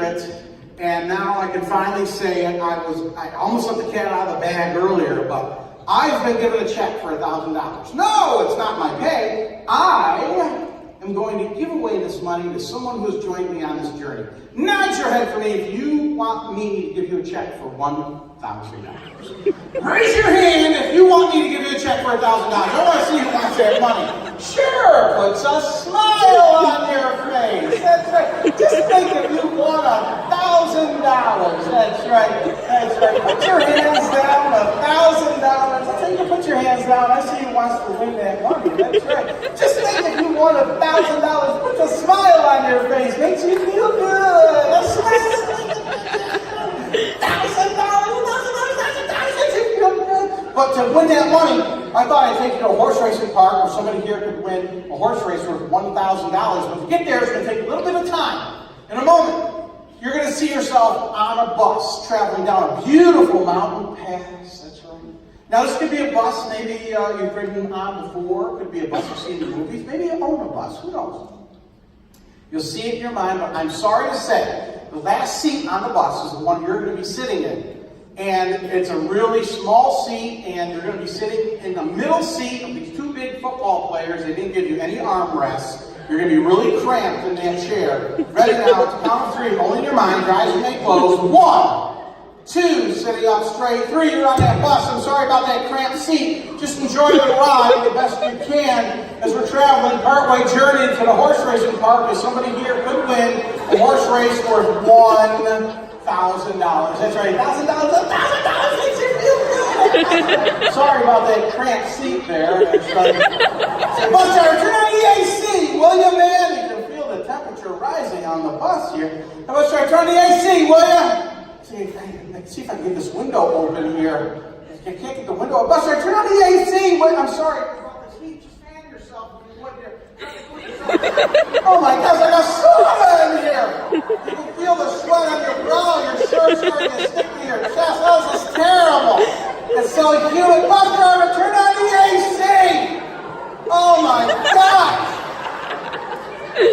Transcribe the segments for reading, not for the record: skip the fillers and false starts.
secret, and now I can finally say it. I almost let the cat out of the bag earlier, but I've been given a check for $1,000. No, it's not my pay. I am going to give away this money to someone who has joined me on this journey. Nod your head for me if you want me to give you a check for $1,000. Raise your hand if you want me to give you a check for $1,000. I want to see who wants that money. Sure, puts a smile on your face. That's right. Just think if you won $1,000. That's right. That's right. Put your hands down. $1,000. I think you put your hands down. I see who wants to win that money. That's right. Just think if you won $1,000. Puts a smile on your face. Makes you feel good. A smile. But to win that money, I thought I'd take you to a horse racing park where somebody here could win a horse race worth $1,000. But to get there, it's going to take a little bit of time. In a moment, you're going to see yourself on a bus traveling down a beautiful mountain pass. That's right. Now, this could be a bus maybe you've ridden on before. It could be a bus you've seen in the movies. Maybe you own a bus. Who knows? You'll see it in your mind, but I'm sorry to say, the last seat on the bus is the one you're going to be sitting in. And it's a really small seat, and you're going to be sitting in the middle seat of these two big football players. They didn't give you any armrests. You're going to be really cramped in that chair. Ready now, to count of three, only in your mind, your eyes remain closed. 1, 2, sitting up straight. 3, you're on that bus. I'm sorry about that cramped seat. Just enjoy the ride the best you can as we're traveling partway journey to the horse racing park, as somebody here could win a horse race worth $1,000. That's right, $1,000 makes you feel good. Sorry about that cramped seat there. That's right. Bus driver, turn on the AC, will you, man? You can feel the temperature rising on the bus here. Bus driver, turn on the AC, will you? See if I can get this window open here. I can't get the window open. Bus driver, turn on the AC. Wait, I'm sorry about this heat. Just fan yourself when you went there. Oh my gosh, I got sauna in here. You can feel the sweat on your brow. Your shirt's starting to stick to your chest. Oh, this is terrible. It's so humid. Bus driver, turn on the AC. Oh my gosh.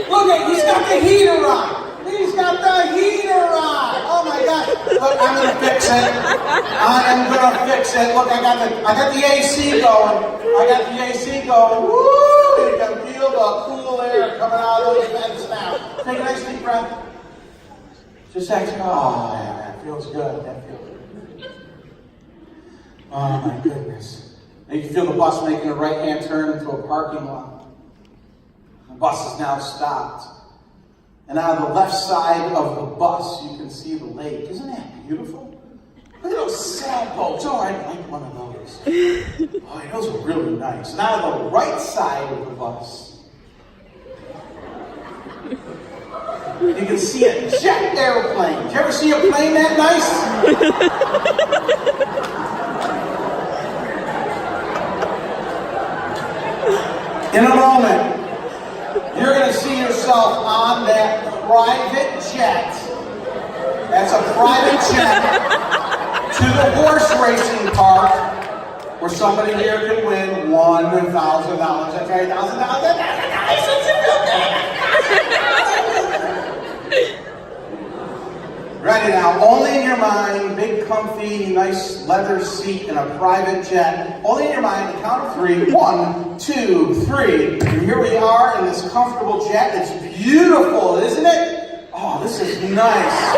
Look at, he's got the heater on. He's got the heater on. Oh my gosh. Look, I'm gonna fix it. I am gonna fix it. Look, I got the AC going. I got the AC going. Woo! You can feel the cool air coming out of those vents now. Take a nice deep breath. Just exhale. Oh, yeah, that feels good. That feels good. Oh my goodness. Now you can feel the bus making a right-hand turn into a parking lot. The bus is now stopped. And on the left side of the bus, you can see the lake. Isn't that beautiful? Look at those sailboats. Oh, I'd like one of those. Oh, those are really nice. And on the right side of the bus, you can see a jet airplane. Did you ever see a plane that nice? In a moment, you're going to see yourself on that private jet. That's a private jet to the horse racing park where somebody here can win $1,000. That's right, $1,000. Ready now, only in your mind, big comfy, nice leather seat in a private jet. Only in your mind, the count of 3. 1, 2, 3. And here we are in this comfortable jet. It's beautiful, isn't it? Oh, this is nice.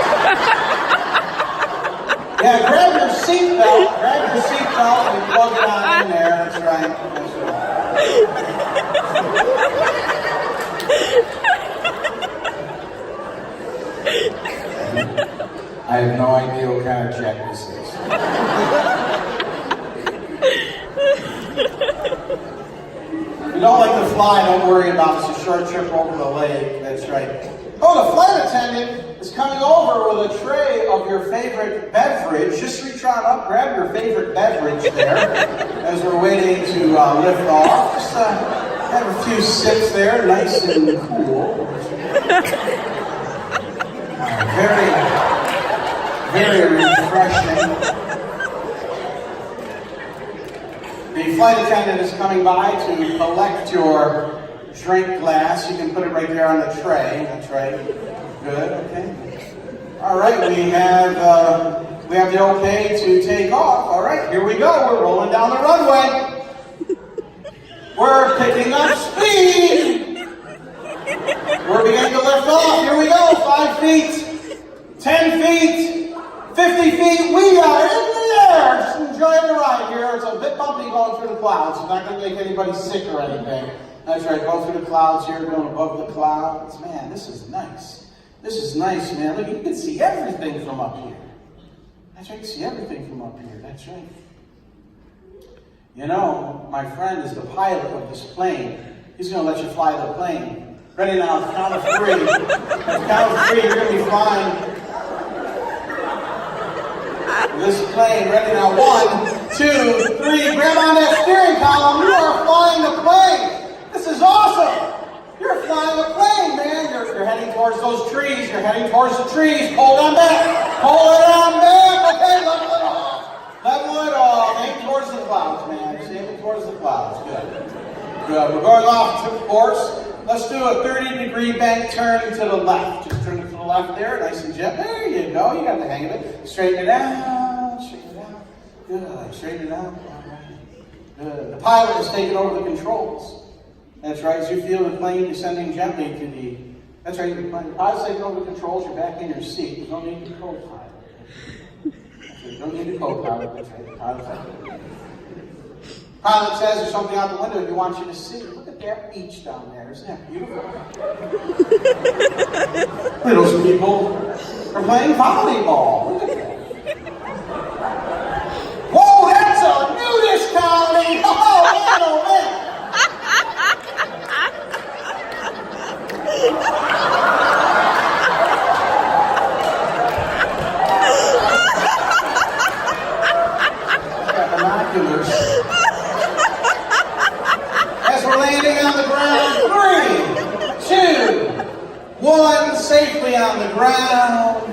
Yeah, grab your seatbelt. Grab your seatbelt and plug it on in there. That's right. That's right. I have no idea what kind of jet this is. If you don't like to fly, don't worry about it. It's a short trip over the lake. That's right. Oh, the flight attendant is coming over with a tray of your favorite beverage. Just reach on up, grab your favorite beverage there as we're waiting to lift off. Just have a few sips there, nice and cool. Very refreshing. The flight attendant is coming by to collect your drink glass. You can put it right there on the tray. That's right. Good, okay. All right, we have the okay to take off. All right, here we go. We're rolling down the runway. We're picking up speed. We're beginning to lift off. Here we go. 5 feet, 10 feet, 50 feet. We are in the air. Just enjoying the ride here. It's a bit bumpy going through the clouds. It's not going to make anybody sick or anything. That's right. Going through the clouds here, going above the clouds. Man, this is nice. This is nice, man. Look, you can see everything from up here. That's right. You can see everything from up here. That's right. You know, my friend is the pilot of this plane. He's going to let you fly the plane. Ready now, at the count of 3. At the count of 3, you're going to be flying this plane. Ready now, 1, 2, 3. Grab on that steering column. You are flying the plane. This is awesome. You're flying a plane, man. You're heading towards those trees. You're heading towards the trees. Hold on back. Hold it on back. Okay, level it off. Level it off. Aim towards the clouds, man. Just aiming towards the clouds. Good. Good. We're going off to course. Let's do a 30-degree bank turn to the left. Just turn it to the left there. Nice and gentle. There you go. You got the hang of it. Straighten it out. Straighten it out. Good. Straighten it out. All right. Good. The pilot is taking over the controls. That's right, as you feel the plane descending gently to the... That's right, the pilot's taking over the controls, you're back in your seat. There's no need to co-pilot. There's no need to co-pilot, that's right, the pilot's out. Pilot says there's something out the window he wants you to see. Look at that beach down there, isn't that beautiful? Those people are playing volleyball. Look at that. Whoa, that's a nudist colony! Oh, man, oh, man! As we're landing on the ground, 3, 2, 1, safely on the ground,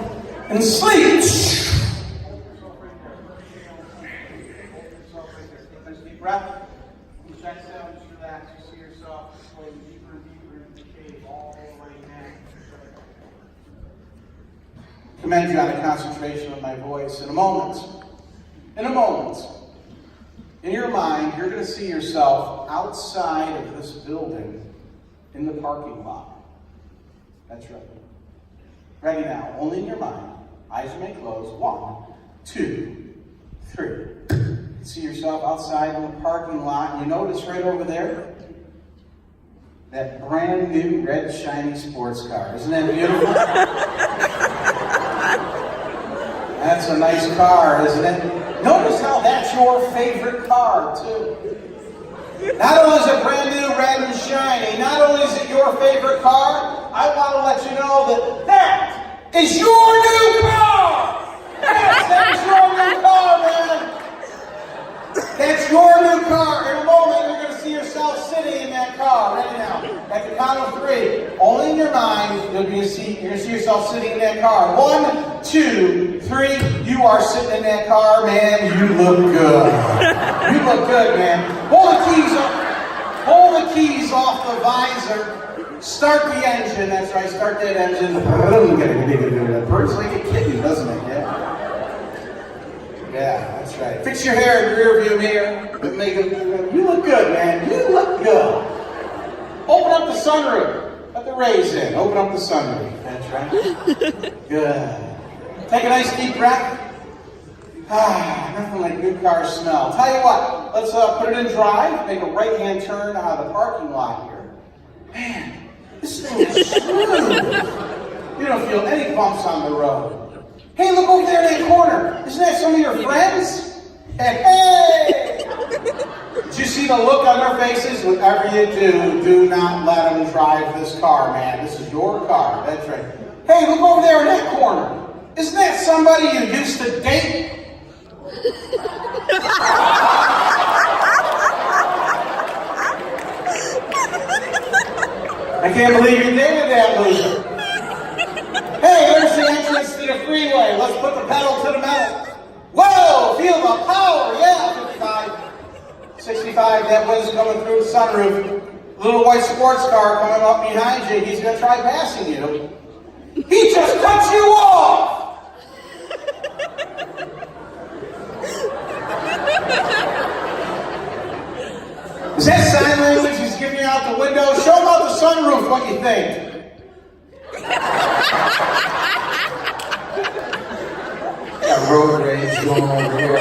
and sleep. Nice deep breath. Check out, just relax. You see yourself going deeper and deeper into the cave, all the way down. Commend you on the concentration of my voice. In a moment, in your mind, you're going to see yourself outside of this building in the parking lot. That's right. Ready now, only in your mind. Eyes remain closed. 1, 2, 3. See yourself outside in the parking lot, and you notice right over there that brand new red shiny sports car. Isn't that beautiful? That's a nice car, isn't it? Notice how that's your favorite car, too. Not only is it brand new, red and shiny, not only is it your favorite car, I want to let you know that is your new car! Yes, that is your new car, man! That's your new car. In a moment, you're going to see yourself sitting in that car. Ready now. At the count of 3, only in your mind, you're going to see yourself sitting in that car. 1, 2, 3. You are sitting in that car, man. You look good. You look good, man. Pull the keys off the visor. Start the engine. That's right. Start that engine. It purrs like a kitten, doesn't it? Yeah. Yeah, that's right. Fix your hair in the rear view mirror. You look good, man. You look good. Open up the sunroof. Let the rays in. Open up the sunroof. That's right. Good. Take a nice deep breath. Nothing like good car smell. Tell you what, let's put it in drive. Make a right-hand turn out of the parking lot here. Man, this thing is smooth. You don't feel any bumps on the road. Hey, look over there in that corner. Isn't that some of your friends? Hey! Did you see the look on their faces? Whatever you do not let them drive this car, man. This is your car. That's right. Hey, look over there in that corner. Isn't that somebody you used to date? I can't believe you dated that loser. Hey, there's the entrance to the freeway. Let's put the pedal to the metal. Whoa, feel the power. Yeah, 55, 65, that wind's coming through the sunroof. Little white sports car coming up behind you. He's going to try passing you. He just cut you off. going on over here?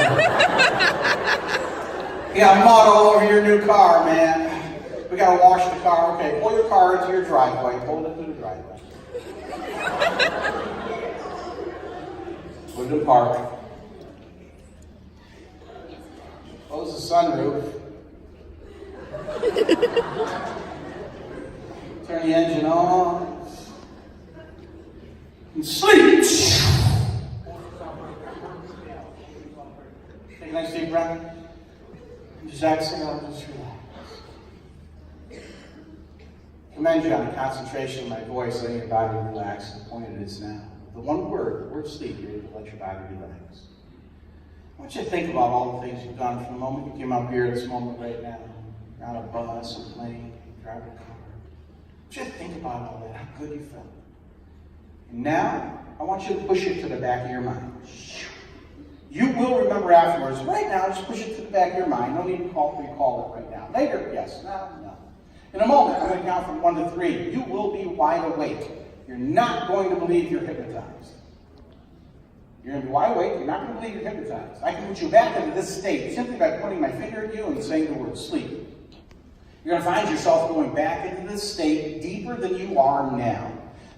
You got mud all over your new car, man. We gotta wash the car. Okay, pull your car into your driveway. Pull it into the driveway. Put it in park. Close the sunroof. Turn the engine on. And sleep. Take a nice deep breath. Just exhale, just relax. Commend you on the concentration of my voice, letting your body relax to the point it is now. The one word, the word sleep, you're able to let your body relax. I want you to think about all the things you've done from the moment you came up here, this moment right now. You're on a bus, a plane, driving a car. I want you to think about all that, how good you felt. And now, I want you to push it to the back of your mind. You will remember afterwards. Right now, just push it to the back of your mind. No need to recall it right now. Later, yes. No. In a moment, I'm going to count from 1 to 3. You will be wide awake. You're not going to believe you're hypnotized. You're going to be wide awake. You're not going to believe you're hypnotized. I can put you back into this state simply by pointing my finger at you and saying the word sleep. You're going to find yourself going back into this state deeper than you are now.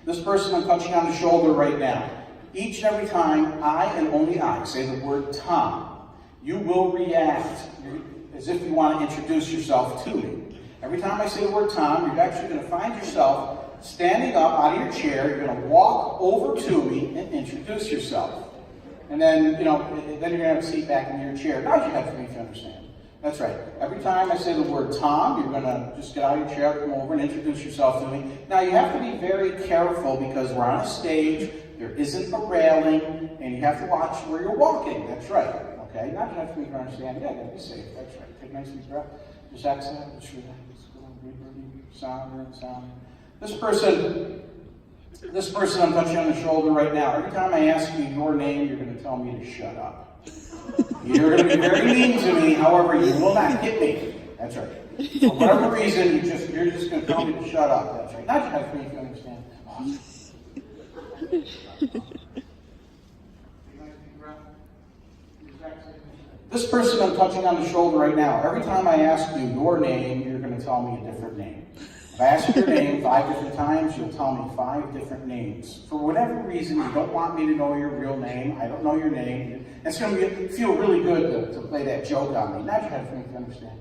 This person I'm touching on the shoulder right now. Each and every time I and only I say the word Tom, you will react as if you want to introduce yourself to me. Every time I say the word Tom, you're actually going to find yourself standing up out of your chair. You're going to walk over to me and introduce yourself. And then, then you're going to have a seat back in your chair. Now you have to make you understand. That's right. Every time I say the word Tom, you're going to just get out of your chair, come over and introduce yourself to me. Now you have to be very careful because we're on a stage. There isn't a railing, and you have to watch where you're walking. That's right. Okay? Now you have to make you understand. Yeah, be safe. That's right. Take a nice deep breath. Just exhale. Just relax. Sound. This person I'm touching on the shoulder right now. Every time I ask you your name, you're going to tell me to shut up. You're going to be very mean to me. However, you will not hit me. That's right. For whatever reason, you're just going to tell me to shut up. That's right. Not just have to make you understand. This person I'm touching on the shoulder right now, every time I ask you your name, you're going to tell me a different name. If I ask you your name 5 different times, you'll tell me 5 different names. For whatever reason, you don't want me to know your real name. I don't know your name. It's going to feel really good to play that joke on me. Now you have to make me understand.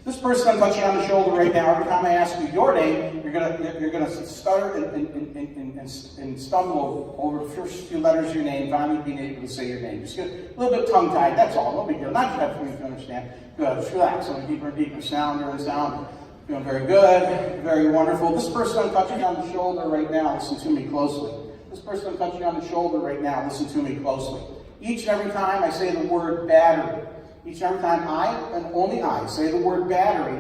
This person I'm touching on the shoulder right now, every time I ask you your name, you're gonna stutter and stumble over the first few letters of your name, finally being able to say your name. Just get a little bit tongue-tied, that's all, no big deal. Not just for me to understand. Good, just relax, a deeper and deeper sound. Feeling very good, very wonderful. This person I'm touching on the shoulder right now, listen to me closely. This person I'm touching on the shoulder right now, listen to me closely. Each and every time I say the word battery, each and every time I and only I say the word battery,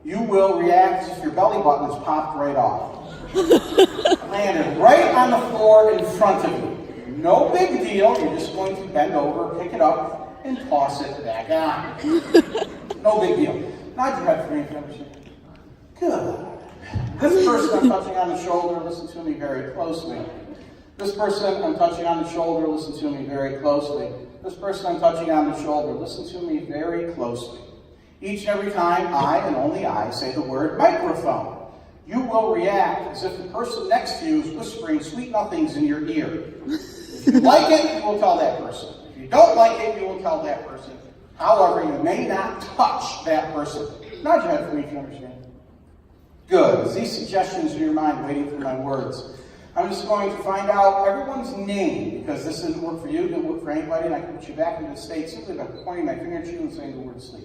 you will react as if your belly button is popped right off. Landed right on the floor in front of you. No big deal. You're just going to bend over, pick it up, and toss it back on. No big deal. Nod your head for me if you understand. Good. This person I'm touching on the shoulder, listen to me very closely. This person I'm touching on the shoulder, listen to me very closely. This person I'm touching on the shoulder, listen to me very closely. Each and every time I and only I say the word microphone, you will react as if the person next to you is whispering sweet nothings in your ear. If you like it, you will tell that person. If you don't like it, you will tell that person. However, you may not touch that person. Nod your head for me if you understand. Good. As these suggestions in your mind waiting for my words, I'm just going to find out everyone's name, because this didn't work for you, didn't work for anybody, and I can put you back into the state simply by pointing my finger at you and saying the word sleep.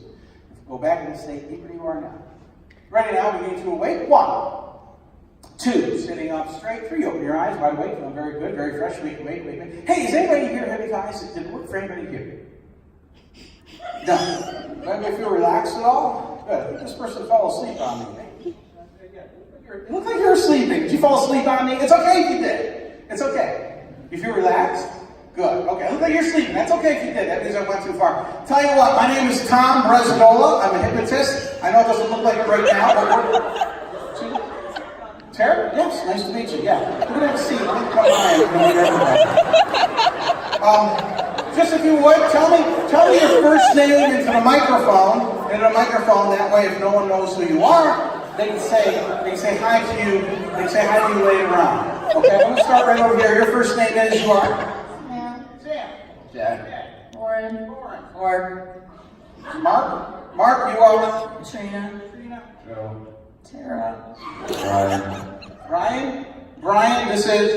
Go back into the state deeper than you are now. Ready now, begin to awake. 1, 2, sitting up straight. 3, open your eyes, wide awake, feeling very good, very fresh, wake. Hey, is anybody here hypnotized? Did it work for anybody here? No. Anybody feel relaxed at all? Good. This person fell asleep on me. It looked like you were sleeping. Did you fall asleep on me? It's okay if you did. It's okay. You feel relaxed? Good. Okay. It looked like you're sleeping. That's okay if you did. That means I went too far. Tell you what, my name is Tom Bresadola. I'm a hypnotist. I know it doesn't look like it right now, but Tara? Yes, nice to meet you. Yeah. Look at that seat. Come by. Just if you would, tell me your first name into the microphone. That way, if no one knows who you are, they can say hi to you. They can say hi to you later on. Okay, I'm gonna start right over here. Your first name is you are? Sam. Jack. Lauren. Mark, you are? Trina. Joe. Tara. Brian, this is?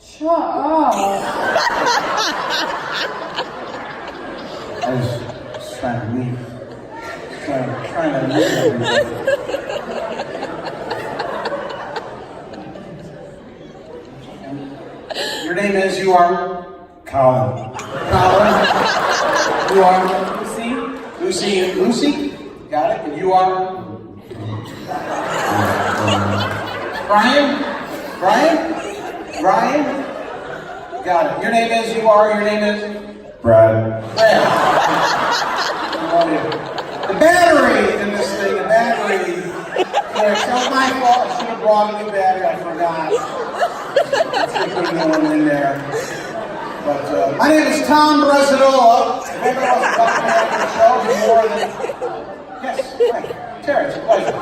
Shut up. I was just trying to leave. Trying to leave everybody. Your name is, you are? Colin. You are? Lucy? Got it. And you are? Brian? Got it. Your name is, you are? Your name is? Brad. The battery in this thing, It's not my fault. I should have brought a new battery. I forgot. Let's put another one in there. But my name is Tom Bresadola. If anybody wants to talk to me after the show, be more than... Yes, hi. Terry, it's a pleasure.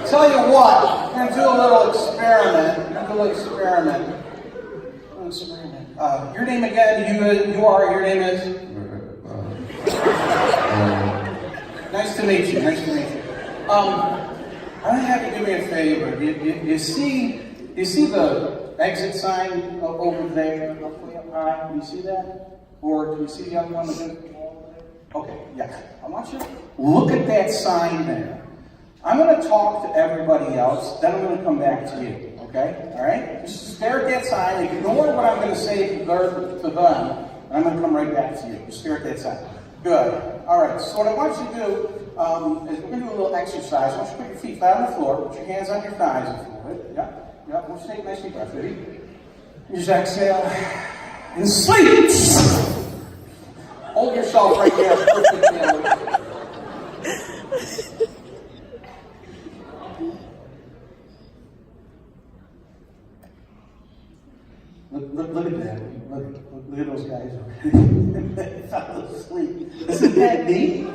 Tell you what, we're going to do a little experiment. Your name again, you are, your name is? Nice to meet you. I'm going to have you do me a favor. You see the exit sign over there? Way up high? Can you see that? Or can you see the other one? Okay, yeah. I want you to look at that sign there. I'm going to talk to everybody else, then I'm going to come back to you. Okay? All right? Just stare at that sign. Ignore what I'm going to say to them, and I'm going to come right back to you. Just stare at that sign. Good. All right. So what I want you to do is we're going to do a little exercise. I want you to put your feet flat on the floor. Put your hands on your thighs if you would. Yep. I want you to take a nice deep breath, baby. Just exhale and sleep. Hold yourself right there. Look at that. Look at those guys. They fell asleep. Isn't that neat?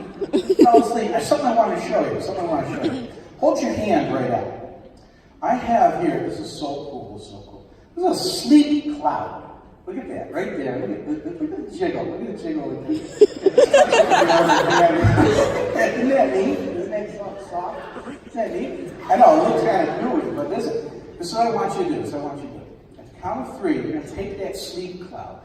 Fell asleep. There's something I want to show you. Hold your hand right out. I have here, this is so cool. This is a sleep cloud. Look at that, right there. Look at the jiggle. Isn't that neat? Isn't that soft? Isn't that neat? I know, it looks kind of gooey, but this is what I want you to do. At the count of 3, you're going to take that sleep cloud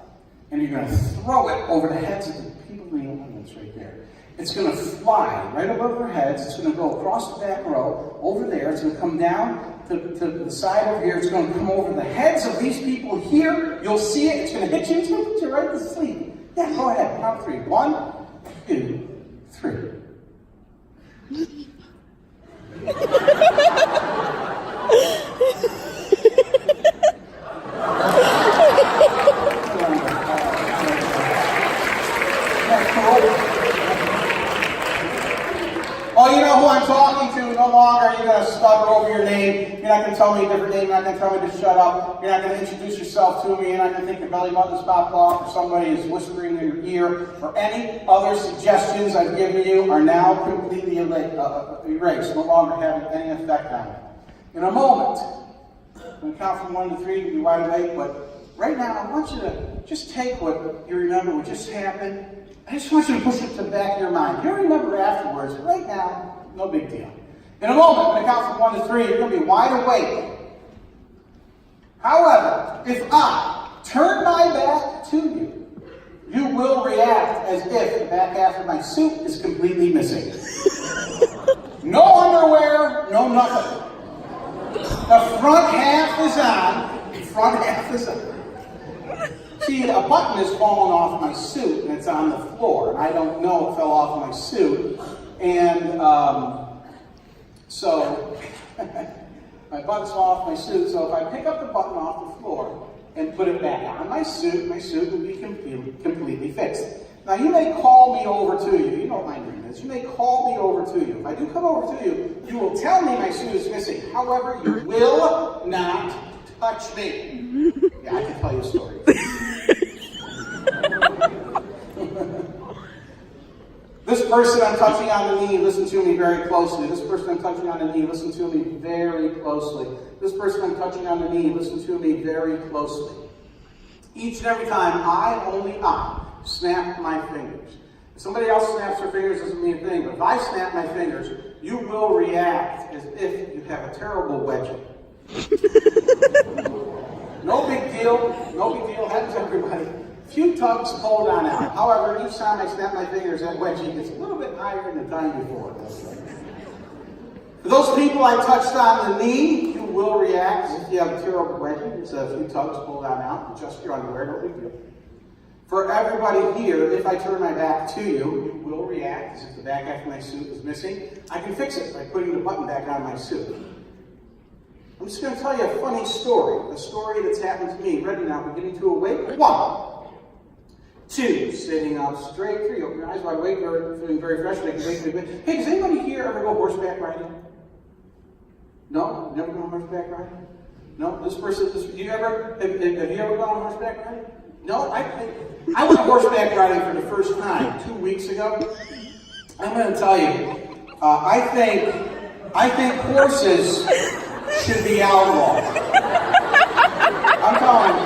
and you're going to throw it over the heads of the people in the audience right there. It's going to fly right above their heads. It's going to go across the back row over there. It's going to come down to the side over here. It's going to come over the heads of these people here. You'll see it. It's going to hit you. It's going to put you right to sleep. Yeah, go ahead. Count of 3. 1, 2, 3. Oh, you know who I'm talking to. No longer are you going to stutter over your name. You're not going to tell me a different name. You're not going to tell me to shut up. You're not going to introduce yourself to me. You're not going to think your belly button's popped off or somebody is whispering in your ear. Or any other suggestions I've given you are now completely erased. No longer having any effect on it. In a moment, I'm going to count from 1 to 3 to be wide awake. But right now, I want you to just take what you remember, what just happened. I just want you to push it to the back of your mind. You'll remember afterwards, but right now, no big deal. In a moment, I'm going to count from 1 to 3, you're going to be wide awake. However, if I turn my back to you, you will react as if the back half of my suit is completely missing. No underwear, no nothing. The front half is on. See, a button is fallen off my suit and it's on the floor. And I don't know it fell off my suit. And so my button's off my suit. So if I pick up the button off the floor and put it back on my suit will be completely fixed. Now you may call me over to you. You know what my name is. You may call me over to you. If I do come over to you, you will tell me my shoe is missing. However, you will not touch me. Yeah, I can tell you a story. This person I'm touching on the knee, listen to me very closely. This person I'm touching on the knee, listen to me very closely. This person I'm touching on the knee, listen to me very closely. Each and every time, only I, snap my fingers. If somebody else snaps their fingers, doesn't mean a thing, but if I snap my fingers, you will react as if you have a terrible wedgie. No big deal, happens to everybody. Few tugs, hold on out. However, each time I snap my fingers, that wedgie gets a little bit higher than the time before. For those people I touched on the knee, you will react as if you have a terrible wedgie. It's a few tugs, hold on out, adjust your underwear, no big deal. For everybody here, if I turn my back to you, you will react as if the back half of my suit is missing. I can fix it by putting the button back on my suit. I'm just going to tell you a funny story, a story that's happened to me. Ready now, beginning to awake. 1, 2, sitting up straight. 3, open your eyes wide awake, feeling very fresh. Hey, does anybody here ever go horseback riding? No? Never gone horseback riding? No? This person, have you ever gone horseback riding? No? I went horseback riding for the first time 2 weeks ago. I'm going to tell you, I think horses should be outlawed. I'm telling you,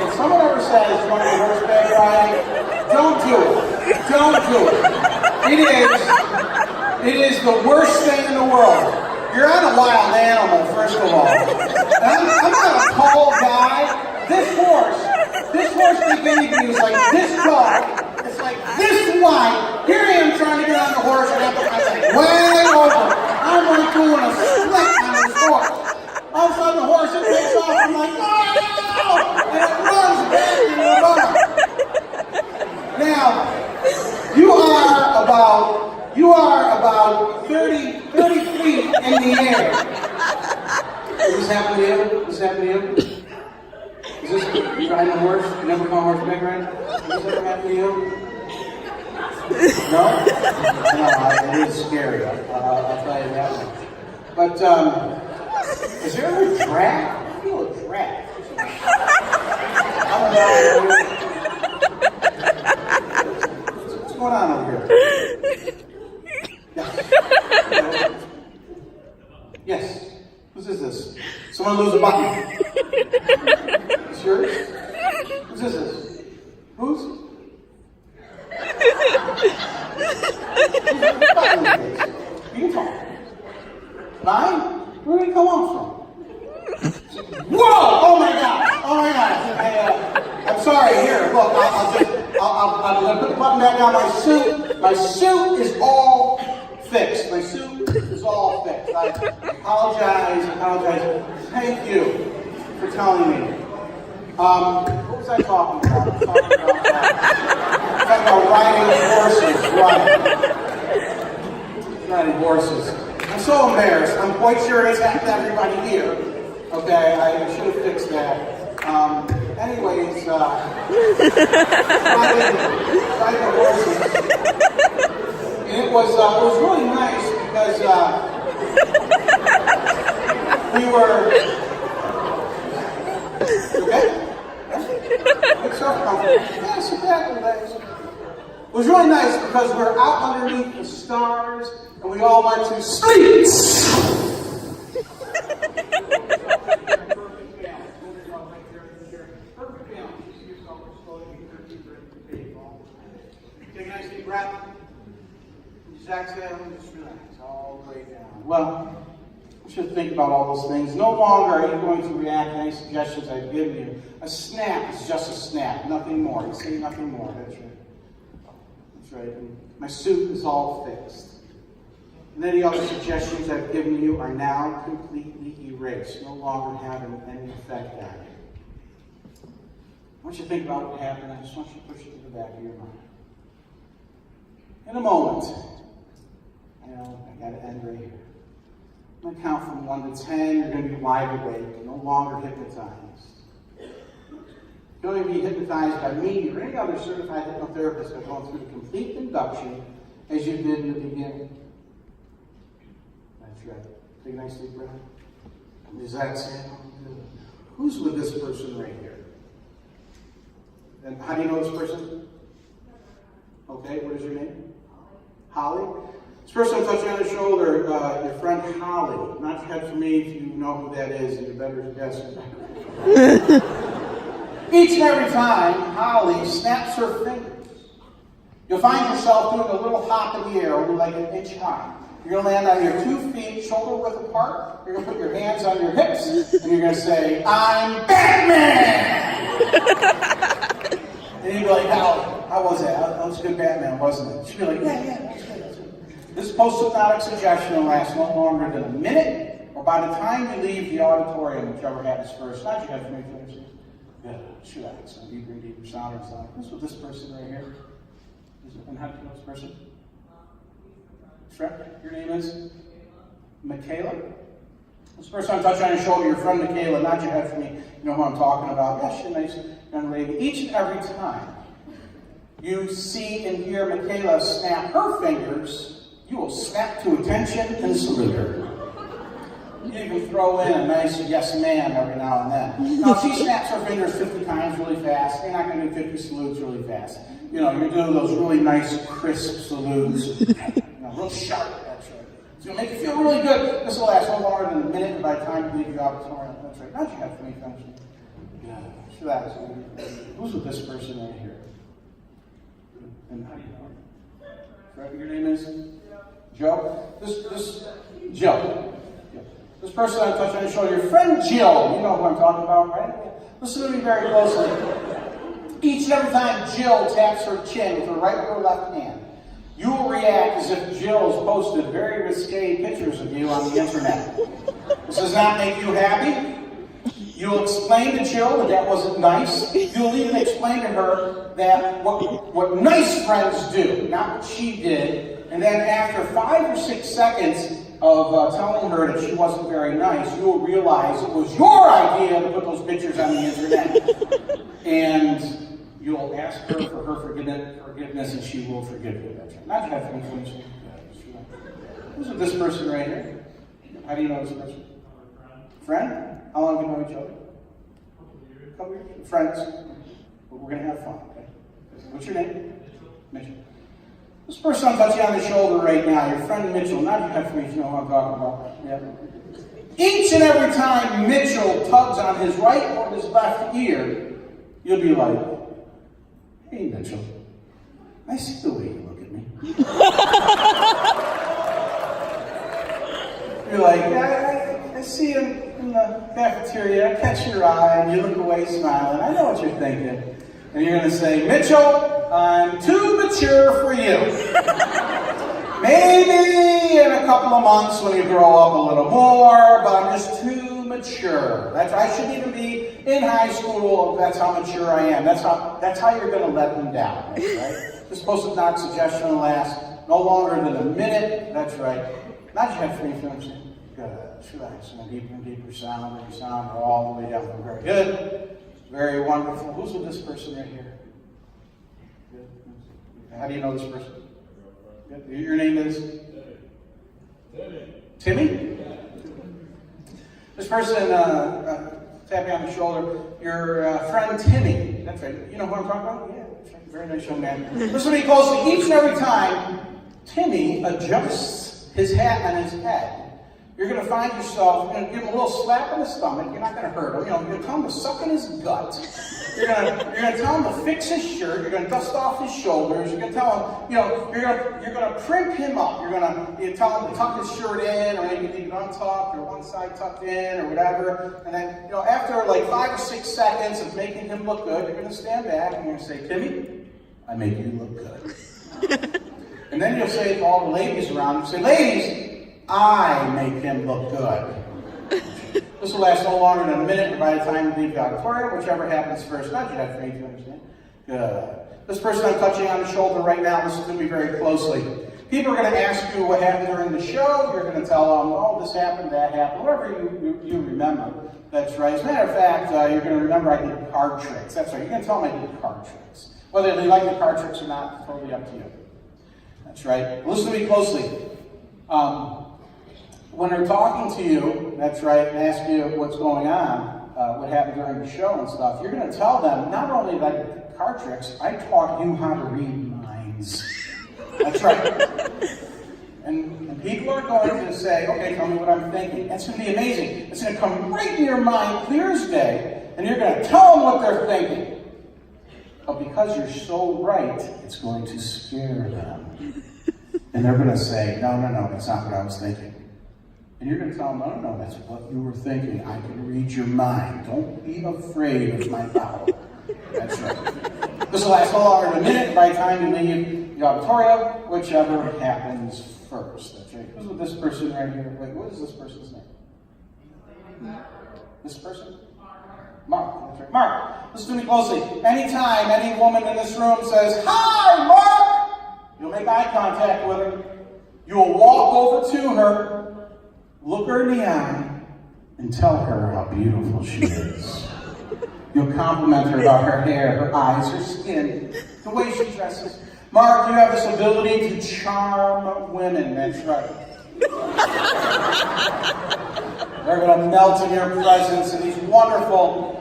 if someone ever says you want to go horseback riding, don't do it. Don't do it. It is the worst thing in the world. You're on a wild animal, first of all. I'm not a tall guy. This horse they gave me is like this tall. It's like this wide. Here I am trying to get on the horse and I put my leg way over. I'm like doing a split on this horse. All of a sudden the horse it takes off. I'm like, oh! And it runs back into the barn. Now, you are about 30 feet in the air. Is this happening to you? Is this happening to you? Is this you riding a horse? You never gone horseback riding? Is this ever happened to you? No? No, it is scary. I'll tell you that one. But, is there ever a draft? I feel a draft. What's going on over here? Yes. Whose is this? Someone lose a button. It's yours? Whose is this? Whose? You can talk. Mine? Where did it come on from? Whoa! Oh my God! Oh my God! I'm sorry. Here, look. I'm gonna put the button back on my suit. My suit is all fixed. My suit is all fixed. I apologize. Thank you for telling me. What was I talking about? I was talking about riding horses. Right. Riding horses. I'm so embarrassed. I'm quite sure it's happened to everybody here. Okay, I should have fixed that. Anyways, riding horses. And it was really nice because we were. Okay? Good stuff, comfort. Yeah, sit back and relax. It was really nice because we were out underneath the stars and we all went to sleep. Perfect balance. You see yourself slowly take a nice deep breath. Just exhale and just relax all the way down. Well, you should think about all those things. No longer are you going to react to any suggestions I've given you. A snap is just a snap, nothing more. You say nothing more. That's right. That's right. And my suit is all fixed. And any other suggestions I've given you are now completely erased, no longer having any effect on you. I want you to think about what happened. I just want you to push it to the back of your mind. In a moment, I got to end right here. I'm going to count from 1 to 10. You're going to be wide awake, no longer hypnotized. You'll only be hypnotized by me or any other certified hypnotherapist that's going through the complete induction as you did in the beginning. That's right. Take a nice deep breath. Does that sound good? Who's with this person right here? And how do you know this person? Okay, what is your name? Holly? This person touching on the shoulder, your friend Holly. Not your head for me if you know who that is, and you better guess. Each and every time Holly snaps her fingers, you'll find yourself doing a little hop in the air, only like an inch high. You're going to land on your 2 feet, shoulder width apart. You're going to put your hands on your hips, and you're going to say, "I'm Batman!" And you'll be like, how was that? That was a good Batman, wasn't it? She'll be like, yeah, that's good, that's good. This post-hypnotic suggestion will last no longer than a minute, or by the time you leave the auditorium, whichever happens first. Not you have to make things. Good. Relax. And deeper and deeper sound and sound. Who's with this person right here? And how do you know this person? Fred, your name is? Michaela? This person I'm touching on your shoulder, your friend Michaela, nod your head for me. You know who I'm talking about. Yeah, she's a nice young lady. Each and every time you see and hear Michaela snap her fingers, you will snap to attention and salute her. You can even throw in a nice yes ma'am every now and then. Now, if she snaps her fingers 50 times really fast, you're not going to do 50 salutes really fast. You know, you're doing those really nice, crisp salutes. Real sharp, that's right. It's going to make you feel really good. This will last no longer than a minute, and by the time you leave the auditorium, that's right. Not you have to make friends. Yeah, relax. Who's with this person right here? And how do you know? Right, your name is? Joe? Joe. This person I'm touching on your shoulder, your friend Jill. You know who I'm talking about, right? Listen to me very closely. Each and every time Jill taps her chin with her right or left hand, you will react as if Jill has posted very risque pictures of you on the internet. This does not make you happy. You'll explain to Jill that wasn't nice. You'll even explain to her that what nice friends do, not what she did. And then after 5 or 6 seconds of telling her that she wasn't very nice, you'll realize it was your idea to put those pictures on the internet. And you'll ask her for her forgiveness, and she will forgive you. That's right. Not have influence. Who's with this person right here? How do you know this person? Friend? How long do you know each other? A couple years. Friends. But we're going to have fun, okay? What's your name? Mitchell. This person I'm touching on the shoulder right now, your friend Mitchell. Not you have for me if you know what I'm talking about. Yeah. Each and every time Mitchell tugs on his right or his left ear, you'll be like, "Hey, Mitchell, I see the way you look at me." You're like, "Yeah, I see him in the cafeteria. I catch your eye, and you look away smiling. I know what you're thinking." And you're going to say, "Mitchell, I'm too mature for you. Maybe in a couple of months when you grow up a little more, but I'm just too mature. I shouldn't even be in high school. That's how mature I am. That's how you're going to let them down." That's right. This post-hypnotic suggestion will last no longer than a minute. That's right. Not you have free feelings. Good. Relax. And deeper and deeper sound. Every sound all the way down. Very good. Very wonderful. Who's with this person right here? Good. How do you know this person? Good. Your name is? Timmy? This person tapping on the shoulder, your friend Timmy. That's right. You know who I'm talking about? Yeah. That's right. Very nice young man. Listen to me closely. Each and every time Timmy adjusts his hat on his head, you're going to find yourself, you're going to give him a little slap in the stomach. You're not going to hurt him. You're going to tell him to suck in his gut. You're going to tell him to fix his shirt. You're going to dust off his shoulders. You're going to tell him, you're going to primp him up. You're going to tell him to tuck his shirt in, or maybe leave it untucked, or one side tucked in, or whatever. And then, after like 5 or 6 seconds of making him look good, you're going to stand back and you're going to say, "Timmy, I make you look good." And then you'll say to all the ladies around, say, "Ladies, I make him look good." This will last no longer than a minute, and by the time you leave the auditorium, whichever happens first. Not yet afraid, you understand? Good. This person I'm touching on the shoulder right now, listen to me very closely. People are going to ask you what happened during the show. You're going to tell them, oh, this happened, that happened, whatever you remember. That's right. As a matter of fact, you're going to remember I did card tricks. That's right. You're going to tell them I did card tricks. Whether they like the card tricks or not, totally up to you. That's right. Listen to me closely. When they're talking to you, that's right, and ask you what's going on, what happened during the show and stuff, you're going to tell them, not only that I did card tricks, I taught you how to read minds. That's right. And people are going to say, okay, tell me what I'm thinking. That's going to be amazing. It's going to come right in your mind, clear as day, and you're going to tell them what they're thinking. But because you're so right, it's going to scare them. And they're going to say, no, that's not what I was thinking. And you're going to tell them, no, that's what you were thinking. I can read your mind. Don't be afraid of my power. That's right. This will last no longer than a minute by the time you leave the auditorium, whichever happens first. That's right. Who's with this person right here? Wait, what is this person's name? This person? Mark. That's right. Mark, listen to me closely. Anytime any woman in this room says, hi, Mark, you'll make eye contact with her. You'll walk over to her, look her in the eye, and tell her how beautiful she is. You'll compliment her about her hair, her eyes, her skin, the way she dresses. Mark, you have this ability to charm women. That's right. They're going to melt in your presence, and these wonderful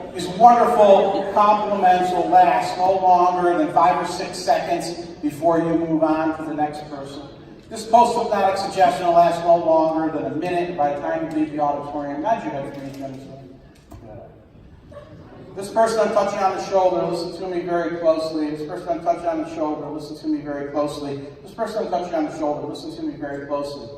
compliments will last no longer than 5 or 6 seconds before you move on to the next person. This post-hypnotic suggestion will last no longer than a minute by the time you leave the auditorium. Nod your head 3 minutes. This person I'm touching on the shoulder, listen to me very closely. This person I'm touching on the shoulder, listen to me very closely. This person I'm touching on the shoulder, listen to me very closely.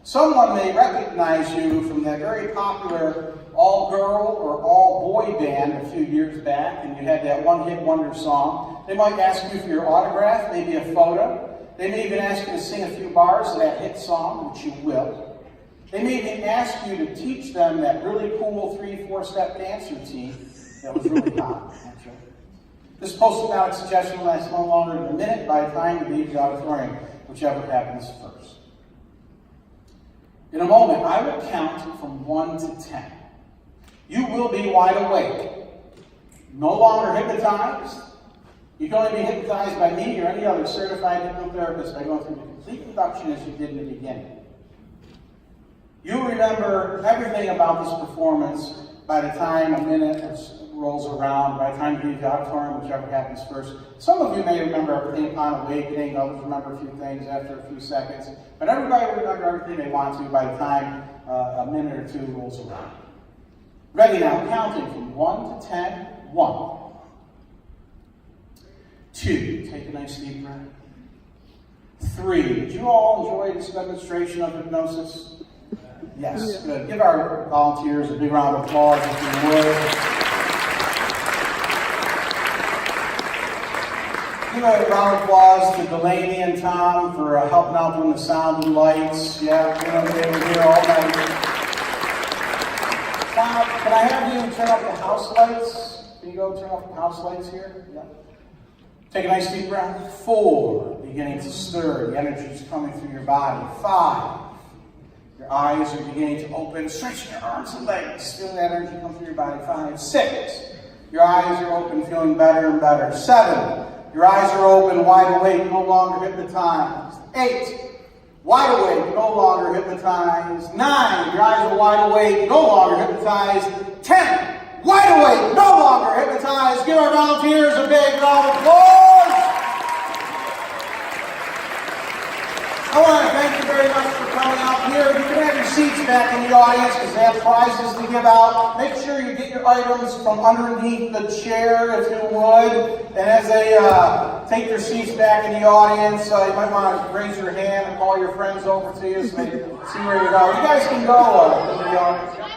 Someone may recognize you from that very popular all-girl or all-boy band a few years back, and you had that one-hit wonder song. They might ask you for your autograph, maybe a photo. They may even ask you to sing a few bars of that hit song, which you will. They may even ask you to teach them that really cool 3-4-step dance routine that was really hot. That's right. This post-hypnotic suggestion will last no longer than a minute by the time you leave the auditorium, whichever happens first. In a moment, I will count from 1 to 10. You will be wide awake, no longer hypnotized. You can only be hypnotized by me or any other certified hypnotherapist by going through the complete induction as you did in the beginning. You'll remember everything about this performance by the time a minute rolls around, by the time you leave the auditorium, whichever happens first. Some of you may remember everything upon awakening, others remember a few things after a few seconds, but everybody will remember everything they want to by the time a minute or 2 rolls around. Ready now, counting from 1 to 10. 1. 2. Take a nice deep breath. 3. Did you all enjoy this demonstration of hypnosis? Yes. Good. Give our volunteers a big round of applause if you would. Give a round of applause to Delaney and Tom for helping out doing the sound and lights. Yeah, they were here all night. Tom, can I have you turn up the house lights? Can you go turn off the house lights here? Yeah. Take a nice deep breath. 4. Beginning to stir. The energy is coming through your body. 5. Your eyes are beginning to open. Stretching your arms and legs. Feeling that energy come through your body. 5. 6. Your eyes are open, feeling better and better. 7. Your eyes are open, wide awake, no longer hypnotized. 8. Wide awake, no longer hypnotized. 9. Your eyes are wide awake, no longer hypnotized. 10. Wide awake, no longer hypnotized. Give our volunteers a big round of applause. I want to thank you very much for coming out here. You can have your seats back in the audience because they have prizes to give out. Make sure you get your items from underneath the chair, if you would. And as they take their seats back in the audience, you might want to raise your hand and call your friends over to you so they see where you go. You guys can go in the audience.